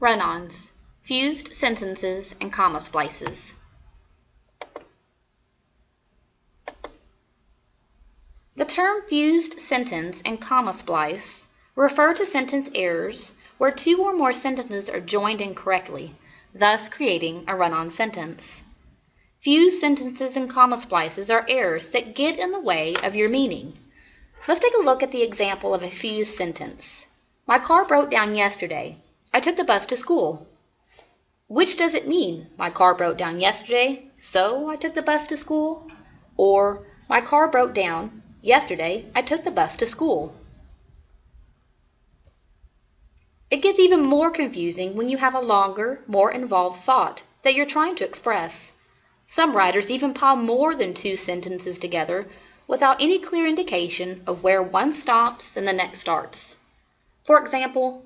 Run-Ons, fused sentences and comma splices. The term fused sentence and comma splice refer to sentence errors where two or more sentences are joined incorrectly, thus creating a run-on sentence. Fused sentences and comma splices are errors that get in the way of your meaning. Let's take a look at the example of a fused sentence. My car broke down yesterday. I took the bus to school. Which does it mean? My car broke down yesterday, so I took the bus to school? Or, my car broke down yesterday, I took the bus to school. It gets even more confusing when you have a longer, more involved thought that you're trying to express. Some writers even pile more than two sentences together without any clear indication of where one stops and the next starts. For example,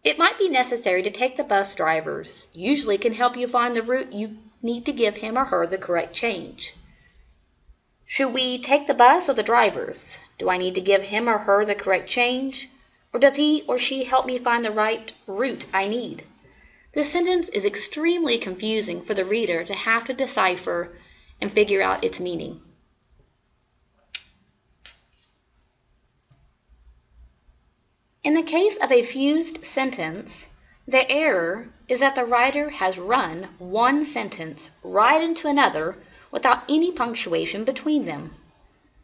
it might be necessary to take the bus drivers. Usually can help you find the route you need to give him or her the correct change. Should we take the bus or the drivers? Do I need to give him or her the correct change? Or does he or she help me find the right route I need? This sentence is extremely confusing for the reader to have to decipher and figure out its meaning. In the case of a fused sentence, the error is that the writer has run one sentence right into another without any punctuation between them.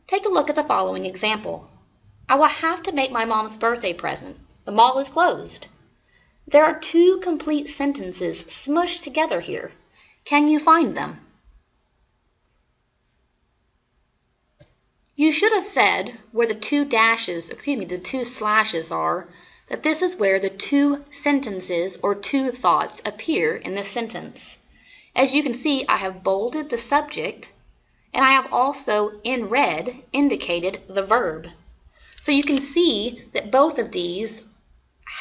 Take a look at the following example. I will have to make my mom's birthday present. The mall is closed. There are two complete sentences smushed together here. Can you find them? You should have said where the two slashes are, that this is where the two sentences or two thoughts appear in this sentence. As you can see, I have bolded the subject, and I have also, in red, indicated the verb. So you can see that both of these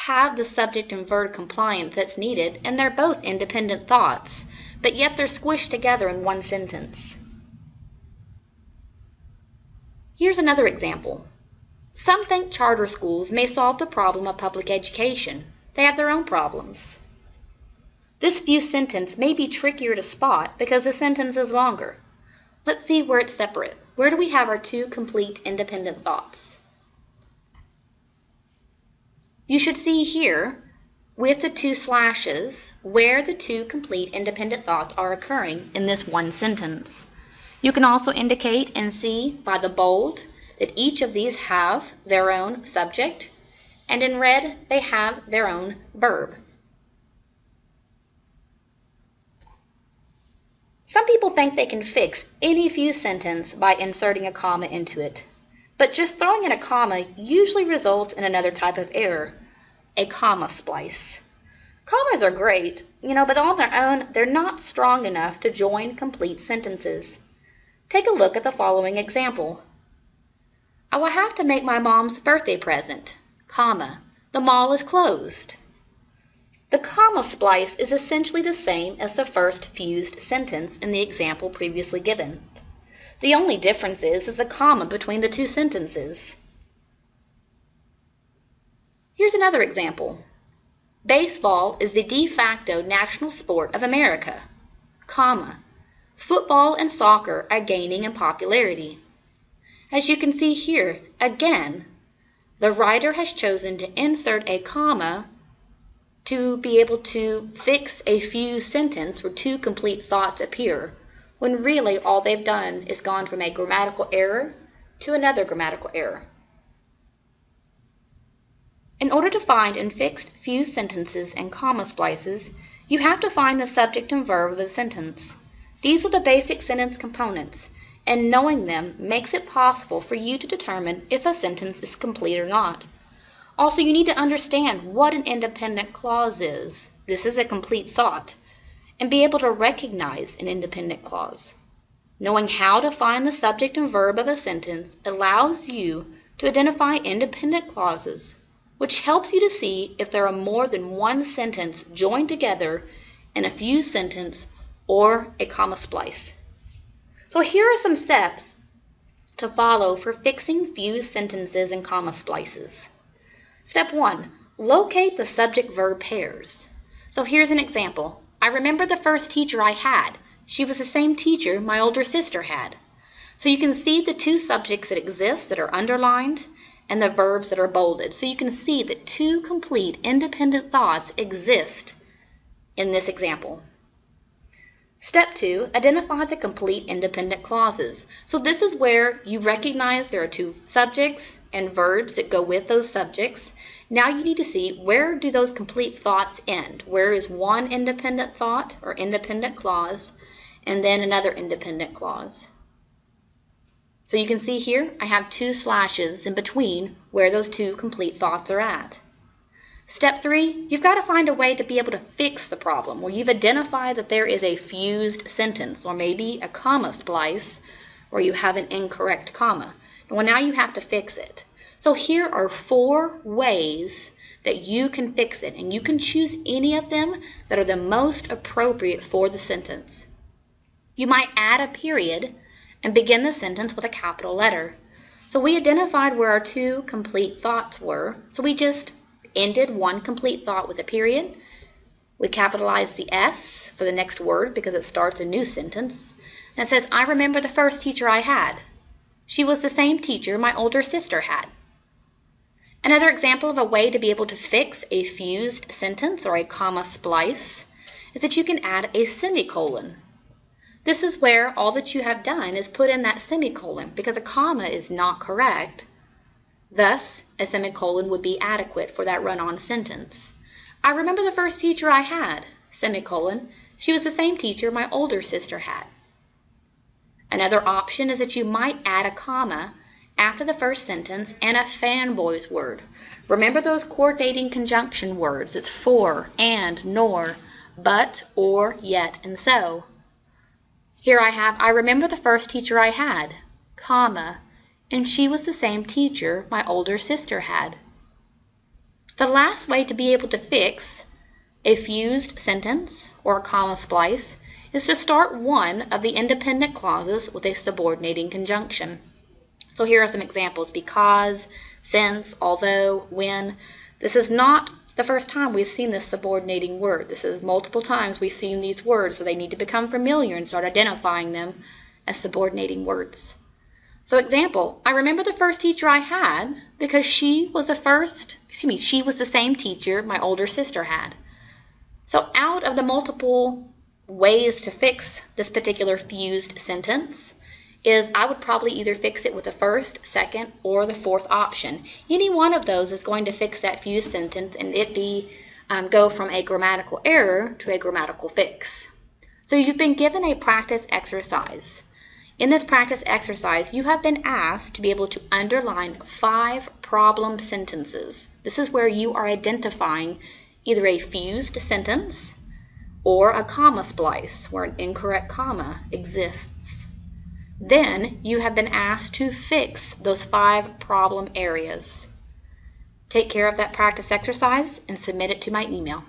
have the subject and verb compliance that's needed, and they're both independent thoughts, but yet they're squished together in one sentence. Here's another example. Some think charter schools may solve the problem of public education. They have their own problems. This fused sentence may be trickier to spot because the sentence is longer. Let's see where it's separate. Where do we have our two complete independent thoughts? You should see here, with the two slashes, where the two complete independent thoughts are occurring in this one sentence. You can also indicate and see by the bold that each of these have their own subject, and in red they have their own verb. Some people think they can fix any fused sentence by inserting a comma into it, but just throwing in a comma usually results in another type of error, a comma splice. Commas are great, but on their own they're not strong enough to join complete sentences. Take a look at the following example. I will have to make my mom's birthday present, comma, the mall is closed. The comma splice is essentially the same as the first fused sentence in the example previously given. The only difference is the comma between the two sentences. Here's another example. Baseball is the de facto national sport of America, comma, football and soccer are gaining in popularity. As you can see here, again, the writer has chosen to insert a comma to be able to fix a fused sentence where two complete thoughts appear, when really all they've done is gone from a grammatical error to another grammatical error. In order to find and fix fused sentences and comma splices, you have to find the subject and verb of the sentence. These are the basic sentence components, and knowing them makes it possible for you to determine if a sentence is complete or not. Also, you need to understand what an independent clause is. This is a complete thought, and be able to recognize an independent clause. Knowing how to find the subject and verb of a sentence allows you to identify independent clauses, which helps you to see if there are more than one sentence joined together in a fused sentence or a comma splice. So here are some steps to follow for fixing fused sentences and comma splices. Step 1. Locate the subject-verb pairs. So here's an example. I remember the first teacher I had. She was the same teacher my older sister had. So you can see the two subjects that exist that are underlined and the verbs that are bolded. So you can see that two complete independent thoughts exist in this example. Step 2, identify the complete independent clauses. So this is where you recognize there are two subjects and verbs that go with those subjects. Now you need to see, where do those complete thoughts end? Where is one independent thought or independent clause and then another independent clause? So you can see here I have two slashes in between where those two complete thoughts are at. Step 3, you've got to find a way to be able to fix the problem where you've identified that there is a fused sentence or maybe a comma splice where you have an incorrect comma. Well, now you have to fix it. So here are 4 ways that you can fix it, and you can choose any of them that are the most appropriate for the sentence. You might add a period and begin the sentence with a capital letter. So we identified where our two complete thoughts were, so we just ended one complete thought with a period. We capitalized the S for the next word because it starts a new sentence. And it says, I remember the first teacher I had. She was the same teacher my older sister had. Another example of a way to be able to fix a fused sentence or a comma splice is that you can add a semicolon. This is where all that you have done is put in that semicolon because a comma is not correct. Thus, a semicolon would be adequate for that run-on sentence. I remember the first teacher I had, semicolon. She was the same teacher my older sister had. Another option is that you might add a comma after the first sentence and a fanboys word. Remember those coordinating conjunction words. It's for, and, nor, but, or, yet, and so. Here I have, I remember the first teacher I had, comma, and she was the same teacher my older sister had. The last way to be able to fix a fused sentence or a comma splice is to start one of the independent clauses with a subordinating conjunction. So here are some examples: because, since, although, when. This is not the first time we've seen this subordinating word. This is multiple times we've seen these words, so they need to become familiar and start identifying them as subordinating words. So example, I remember the first teacher I had because she was the same teacher my older sister had. So out of the multiple ways to fix this particular fused sentence is I would probably either fix it with the first, second, or the fourth option. Any one of those is going to fix that fused sentence and it go from a grammatical error to a grammatical fix. So you've been given a practice exercise. In this practice exercise, you have been asked to be able to underline 5 problem sentences. This is where you are identifying either a fused sentence or a comma splice where an incorrect comma exists. Then you have been asked to fix those 5 problem areas. Take care of that practice exercise and submit it to my email.